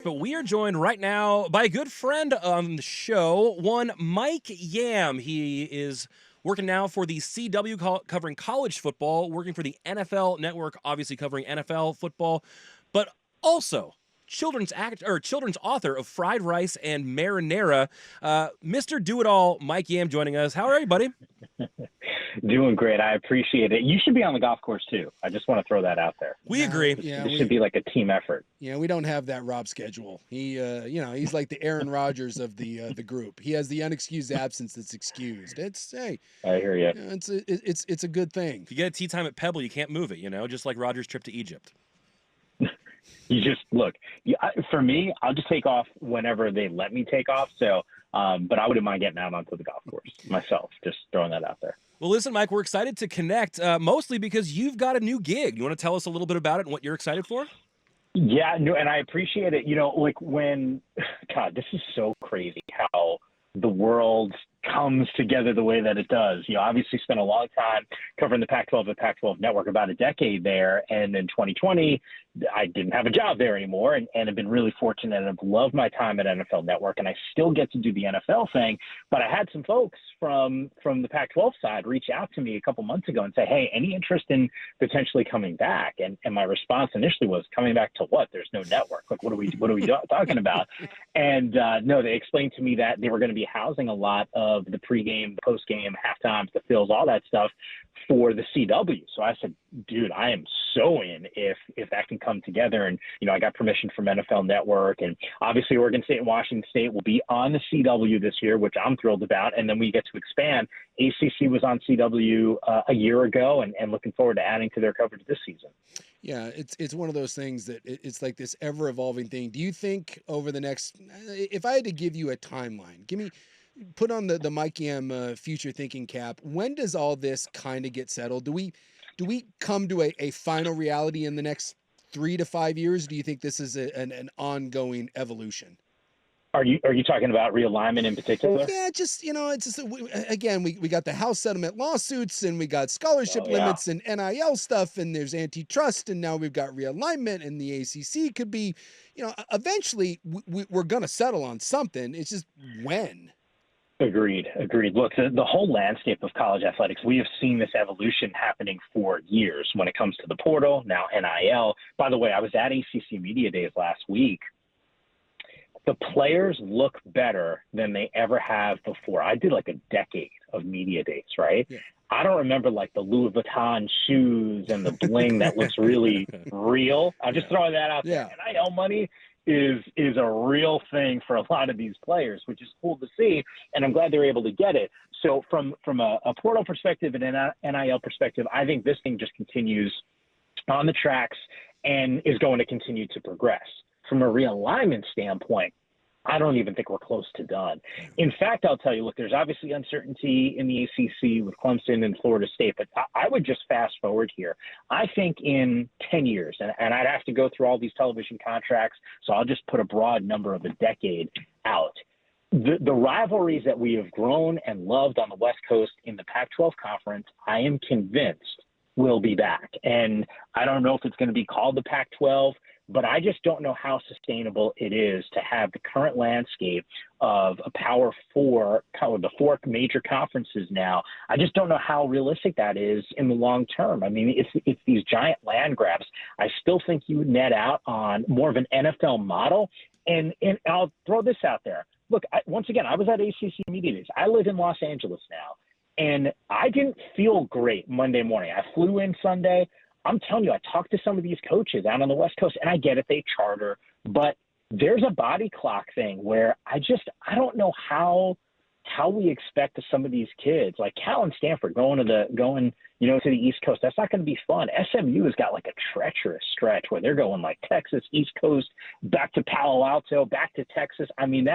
But we are joined right now by a good friend on the show, one Mike Yam. He is working now for the CW covering college football, working for the NFL Network, obviously covering NFL football, but also children's author of Fried Rice and Marinara. Mr. Do-It-All, Mike Yam, joining us. How are you, buddy? Doing great. I appreciate it. You should be on the golf course too. I just want to throw that out there. We agree. This should be like a team effort. Yeah, we don't have that Rob schedule. He, he's like the Aaron Rodgers of the group. He has the unexcused absence that's excused. I hear you. It's a good thing. If you get a tee time at Pebble, you can't move it. Just like Rodgers' trip to Egypt. You just look. For me, I'll just take off whenever they let me take off. So, but I wouldn't mind getting out onto the golf course myself. Just throwing that out there. Well, listen, Mike, we're excited to connect, mostly because you've got a new gig. You want to tell us a little bit about it and what you're excited for? Yeah, no, and I appreciate it. God, this is so crazy how the world comes together the way that it does. Obviously spent a long time covering the Pac-12 at Pac-12 Network, about a decade there. And in 2020, I didn't have a job there anymore and have been really fortunate and have loved my time at NFL Network. And I still get to do the NFL thing. But I had some folks from the Pac-12 side reach out to me a couple months ago and say, hey, any interest in potentially coming back? And my response initially was, coming back to what? There's no network. Like, what are we talking about? And no, they explained to me that they were going to be housing a lot of the pregame, postgame, halftimes, the fills, all that stuff for the CW. So I said, dude, I am so in if that can come together. And, I got permission from NFL Network, and obviously Oregon State and Washington State will be on the CW this year, which I'm thrilled about. And then we get to expand. ACC was on CW a year ago, and looking forward to adding to their coverage this season. Yeah, it's one of those things that it's like this ever evolving thing. Do you think over the next, if I had to give you a timeline, put on the Mike Yam future thinking cap, when does all this kind of get settled? Do we come to a final reality in the next 3 to 5 years? Do you think this is an ongoing evolution? Are you talking about realignment in particular? Yeah, it's just again, we got the House settlement lawsuits, and we got scholarship limits and NIL stuff, and there's antitrust, and now we've got realignment, and the ACC could be, eventually we're going to settle on something. It's just when. Agreed. Look, the whole landscape of college athletics, we have seen this evolution happening for years when it comes to the portal, now NIL. By the way, I was at ACC Media Days last week. The players look better than they ever have before. I did like a decade of media days, right? Yeah. I don't remember like the Louis Vuitton shoes and the bling that looks really real. I'm just throwing that out there. NIL money is a real thing for a lot of these players, which is cool to see, and I'm glad they're able to get it. So from a portal perspective and an NIL perspective, I think this thing just continues on the tracks and is going to continue to progress. From a realignment standpoint, I don't even think we're close to done. In fact, I'll tell you, look, there's obviously uncertainty in the ACC with Clemson and Florida State, but I would just fast forward here. I think in 10 years, and I'd have to go through all these television contracts, so I'll just put a broad number of a decade out. The rivalries that we have grown and loved on the West Coast in the Pac-12 conference, I am convinced will be back. And I don't know if it's going to be called the Pac-12, but I just don't know how sustainable it is to have the current landscape of a Power Four, the four major conferences now. I just don't know how realistic that is in the long term. I mean, it's these giant land grabs. I still think you would net out on more of an NFL model. And I'll throw this out there. Look, once again, I was at ACC Media Days. I live in Los Angeles now, and I didn't feel great Monday morning. I flew in Sunday. I'm telling you, I talked to some of these coaches out on the West Coast, and I get it, they charter, but there's a body clock thing where I don't know how we expect some of these kids, like Cal and Stanford going to the East Coast. That's not going to be fun. SMU has got like a treacherous stretch where they're going like Texas, East Coast, back to Palo Alto, back to Texas. I mean,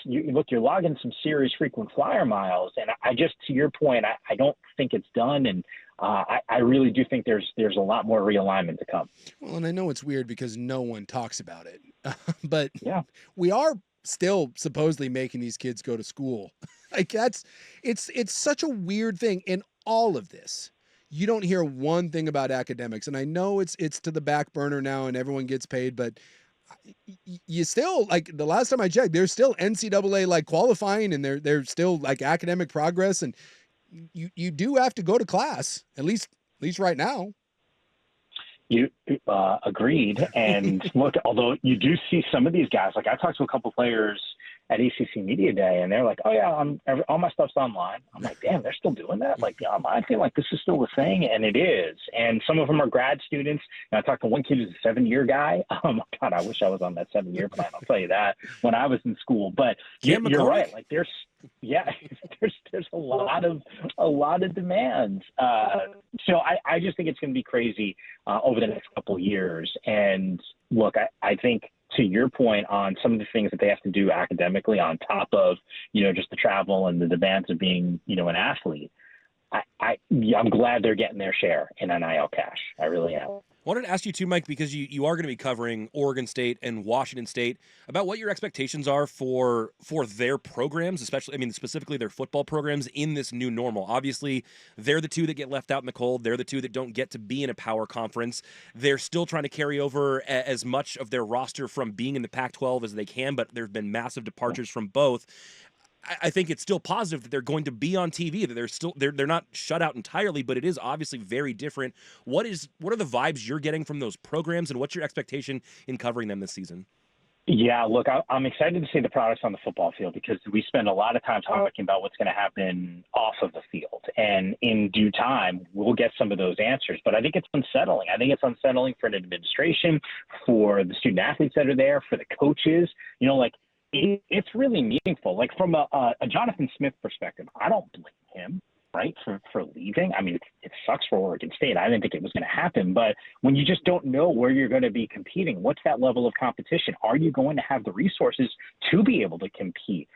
you're logging some serious frequent flyer miles. And I just, to your point, I don't think it's done. And I really do think there's a lot more realignment to come. Well, and I know it's weird because no one talks about it, but we are still supposedly making these kids go to school. Like it's such a weird thing in all of this. You don't hear one thing about academics, and I know it's to the back burner now and everyone gets paid, but you still, like, the last time I checked, there's still NCAA like qualifying, and there's still like academic progress, and you do have to go to class, at least right now. You agreed. And look, although you do see some of these guys, like I talked to a couple players at ACC Media Day, and they're like, "Oh yeah, all my stuff's online." I'm like, "Damn, they're still doing that?" Like, yeah, I feel like this is still a thing, and it is. And some of them are grad students. And I talked to one kid who's a 7-year guy. God, I wish I was on that 7-year plan. I'll tell you that when I was in school. But you're right. Like, yeah, there's a lot of demands. So I just think it's going to be crazy over the next couple of years. And look, I think, to your point on some of the things that they have to do academically on top of, just the travel and the demands of being, an athlete, I'm glad they're getting their share in NIL cash. I really am. I wanted to ask you too, Mike, because you are going to be covering Oregon State and Washington State, about what your expectations are for their programs, especially, specifically their football programs in this new normal. Obviously, they're the two that get left out in the cold. They're the two that don't get to be in a power conference. They're still trying to carry over as much of their roster from being in the Pac-12 as they can, but there have been massive departures from both. I think it's still positive that they're going to be on TV, that they're not shut out entirely, but it is obviously very different. What are the vibes you're getting from those programs, and what's your expectation in covering them this season? Yeah, look, I'm excited to see the products on the football field, because we spend a lot of time talking about what's going to happen off of the field. And in due time, we'll get some of those answers. But I think it's unsettling. I think it's unsettling for an administration, for the student athletes that are there, for the coaches. It's really meaningful. Like, from a Jonathan Smith perspective, I don't blame him, right, for leaving. It sucks for Oregon State. I didn't think it was going to happen. But when you just don't know where you're going to be competing, what's that level of competition? Are you going to have the resources to be able to compete?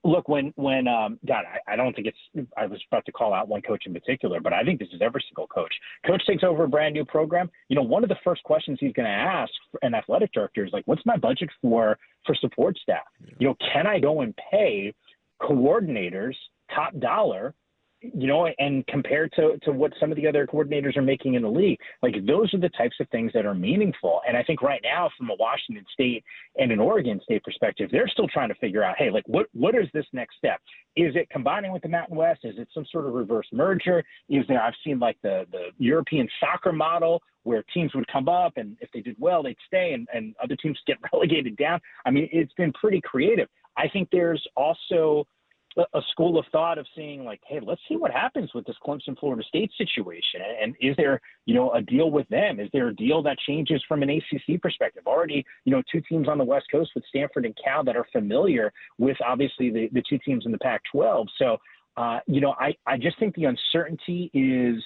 Look, when God, I don't think I was about to call out one coach in particular, but I think this is every single coach. Coach takes over a brand new program. One of the first questions he's going to ask an athletic director is like, what's my budget for support staff? Yeah. Can I go and pay coordinators top dollar, and compared to what some of the other coordinators are making in the league? Like, those are the types of things that are meaningful. And I think right now, from a Washington State and an Oregon State perspective, they're still trying to figure out, hey, like, what is this next step? Is it combining with the Mountain West? Is it some sort of reverse merger? I've seen like the European soccer model, where teams would come up, and if they did well, they'd stay, and other teams get relegated down. It's been pretty creative. I think there's also a school of thought of saying, like, hey, let's see what happens with this Clemson Florida State situation. And is there, a deal with them? Is there a deal that changes from an ACC perspective? Already, two teams on the West Coast with Stanford and Cal that are familiar with, obviously, the two teams in the Pac-12. So, I just think the uncertainty is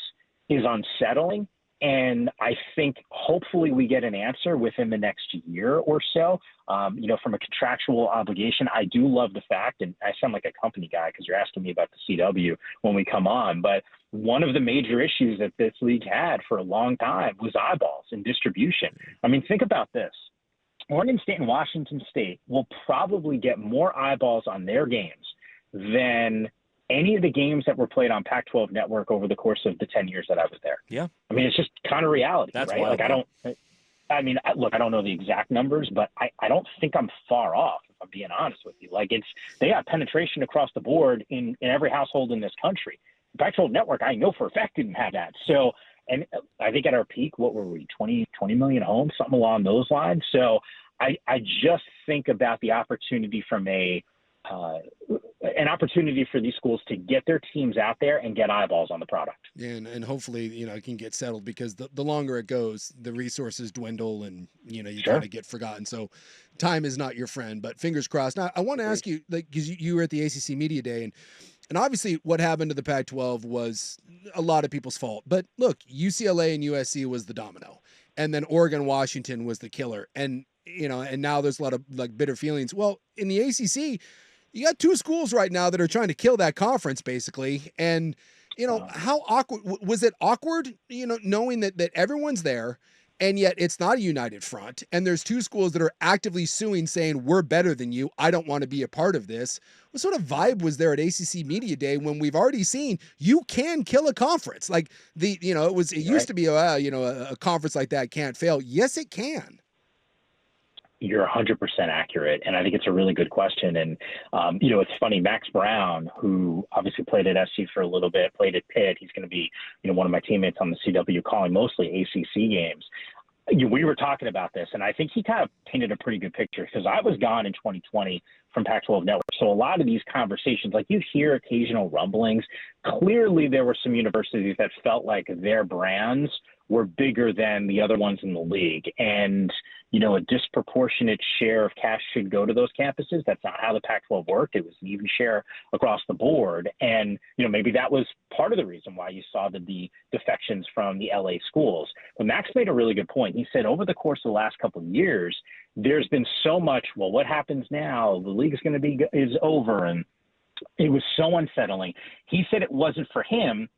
unsettling. And I think hopefully we get an answer within the next year or so. From a contractual obligation, I do love the fact, and I sound like a company guy because you're asking me about the CW when we come on, but one of the major issues that this league had for a long time was eyeballs and distribution. Think about this. Oregon State and Washington State will probably get more eyeballs on their games than any of the games that were played on Pac-12 Network over the course of the 10 years that I was there. Yeah. It's just kind of reality, That's right? wild, I don't know the exact numbers, but I don't think I'm far off, if I'm being honest with you. Like, they got penetration across the board in every household in this country. Pac-12 Network, I know for a fact, didn't have that. So, and I think at our peak, what were we, 20 million homes, something along those lines. So I just think about the opportunity from an opportunity for these schools to get their teams out there and get eyeballs on the product. And hopefully, it can get settled, because the longer it goes, the resources dwindle, and, you Sure. kind of get forgotten. So time is not your friend, but fingers crossed. Now, I want to ask you, like, because you were at the ACC Media Day, and obviously what happened to the Pac-12 was a lot of people's fault. But look, UCLA and USC was the domino, and then Oregon, Washington was the killer. And, and now there's a lot of, like, bitter feelings. Well, in the ACC, you got two schools right now that are trying to kill that conference, basically. And, how awkward was it? Awkward, knowing that everyone's there, and yet it's not a united front. And there's two schools that are actively suing, saying, we're better than you. I don't want to be a part of this. What sort of vibe was there at ACC Media Day, when we've already seen you can kill a conference? Like, it used to be, a conference like that can't fail. Yes, it can. you're 100% accurate. And I think it's a really good question. And, it's funny, Max Brown, who obviously played at SC for a little bit, played at Pitt. He's going to be, one of my teammates on the CW calling mostly ACC games. We were talking about this, and I think he kind of painted a pretty good picture because I was gone in 2020 from Pac-12 Network. So a lot of these conversations, like you hear occasional rumblings. Clearly, there were some universities that felt like their brands were bigger than the other ones in the league. And, a disproportionate share of cash should go to those campuses. That's not how the Pac-12 worked. It was an even share across the board. And, maybe that was part of the reason why you saw the defections from the LA schools. But Max made a really good point. He said over the course of the last couple of years, there's been so much, well, what happens now? The league is over. And it was so unsettling. He said it wasn't for him.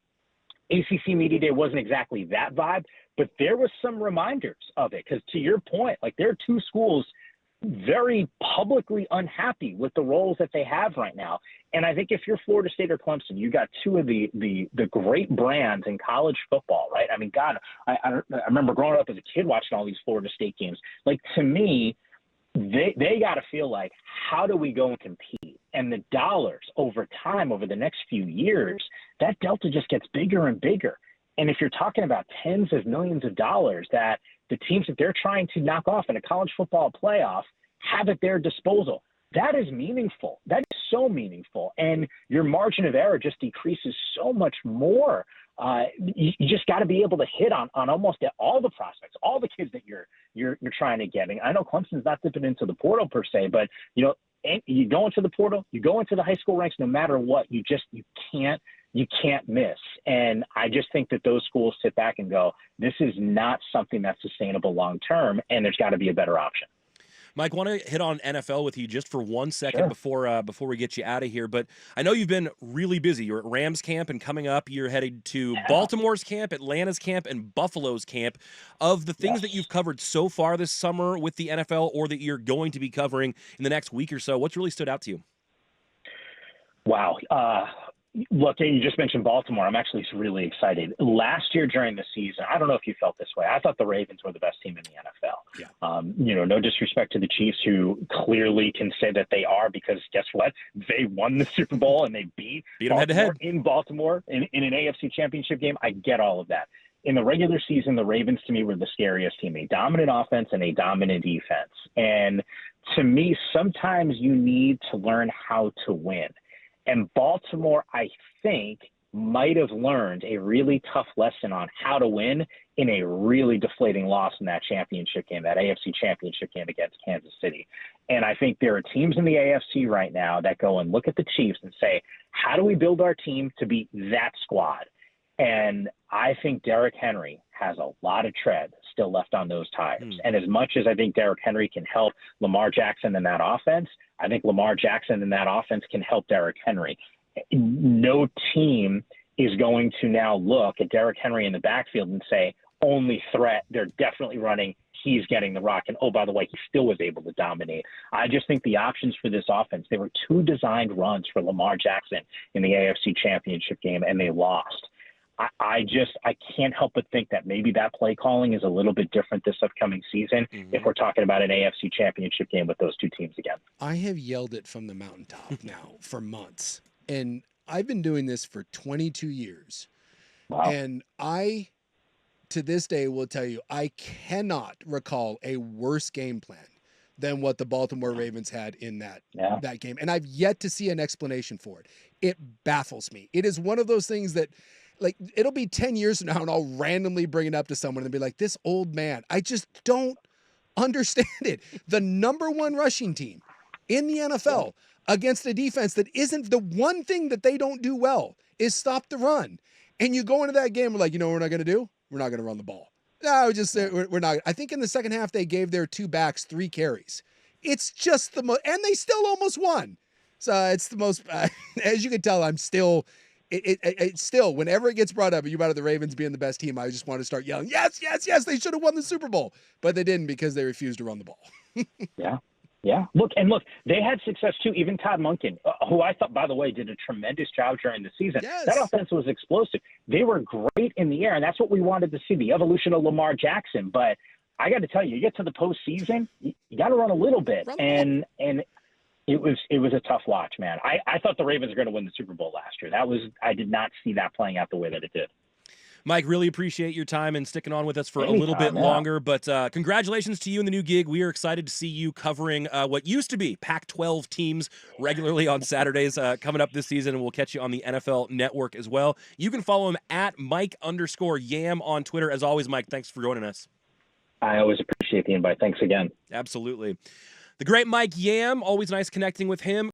ACC Media Day wasn't exactly that vibe, but there was some reminders of it. Because to your point, like there are two schools very publicly unhappy with the roles that they have right now. And I think if you're Florida State or Clemson, you got two of the great brands in college football, right? I mean, God, I remember growing up as a kid watching all these Florida State games. Like to me, they got to feel like, how do we go and compete? And the dollars over time, over the next few years, that delta just gets bigger and bigger. And if you're talking about tens of millions of dollars that the teams that they're trying to knock off in a college football playoff have at their disposal, that is meaningful. That is so meaningful. And your margin of error just decreases so much more. You just got to be able to hit on almost all the prospects, all the kids that you're trying to get. And I know Clemson's not dipping into the portal per se, but you go into the portal, you go into the high school ranks, no matter what, you can't miss. And I just think that those schools sit back and go, this is not something that's sustainable long term, and there's got to be a better option. Mike, want to hit on NFL with you just for 1 second before we get you out of here. But I know you've been really busy. You're at Rams camp, and coming up, you're headed to Baltimore's camp, Atlanta's camp, and Buffalo's camp. Of the things that you've covered so far this summer with the NFL, or that you're going to be covering in the next week or so, what's really stood out to you? Wow. Look, you just mentioned Baltimore. I'm actually really excited. Last year during the season, I don't know if you felt this way. I thought the Ravens were the best team in the NFL. Yeah. No disrespect to the Chiefs, who clearly can say that they are, because guess what? They won the Super Bowl and they beat them head to head in Baltimore in an AFC Championship game. I get all of that. In the regular season, the Ravens to me were the scariest team, a dominant offense and a dominant defense. And to me, sometimes you need to learn how to win. And Baltimore, I think, might have learned a really tough lesson on how to win in a really deflating loss in that championship game, that AFC championship game against Kansas City. And I think there are teams in the AFC right now that go and look at the Chiefs and say, how do we build our team to beat that squad? And I think Derrick Henry has a lot of tread still left on those tires. And as much as I think Derrick Henry can help Lamar Jackson in that offense, I think Lamar Jackson in that offense can help Derrick Henry. No team is going to now look at Derrick Henry in the backfield and say, only threat, they're definitely running, he's getting the rock. And, oh, by the way, he still was able to dominate. I just think the options for this offense, there were two designed runs for Lamar Jackson in the AFC Championship game, and they lost. I can't help but think that maybe that play calling is a little bit different this upcoming season if we're talking about an AFC Championship game with those two teams again. I have yelled it from the mountaintop now for months, and I've been doing this for 22 years. Wow. And I, to this day, will tell you, I cannot recall a worse game plan than what the Baltimore Ravens had in that game. And I've yet to see an explanation for it. It baffles me. It is one of those things that, like, it'll be 10 years from now and I'll randomly bring it up to someone and be like, this old man, I just don't understand it. The number one rushing team in the NFL against a defense that isn't, the one thing that they don't do well is stop the run. And you go into that game, we're like, you know what we're not going to do? We're not going to run the ball. No, we're not. I think in the second half, they gave their two backs 3 carries. It's just the most, and they still almost won. So it's the most, as you can tell, I'm still, it's still, whenever it gets brought up, you brought up the Ravens being the best team, I just want to start yelling, yes, yes, yes, they should have won the Super Bowl. But they didn't, because they refused to run the ball. Yeah. Look, they had success too. Even Todd Monken, who I thought, by the way, did a tremendous job during the season. Yes. That offense was explosive. They were great in the air, and that's what we wanted to see, the evolution of Lamar Jackson. But I got to tell you, you get to the postseason, you got to run a little bit, and it was a tough watch, man. I thought the Ravens were going to win the Super Bowl last year. I did not see that playing out the way that it did. Mike, really appreciate your time and sticking on with us for Anytime, a little bit yeah. longer. But congratulations to you in the new gig. We are excited to see you covering what used to be Pac-12 teams regularly on Saturdays coming up this season, and we'll catch you on the NFL Network as well. You can follow him at Mike_Yam on Twitter. As always, Mike, thanks for joining us. I always appreciate the invite. Thanks again. Absolutely. The great Mike Yam, always nice connecting with him.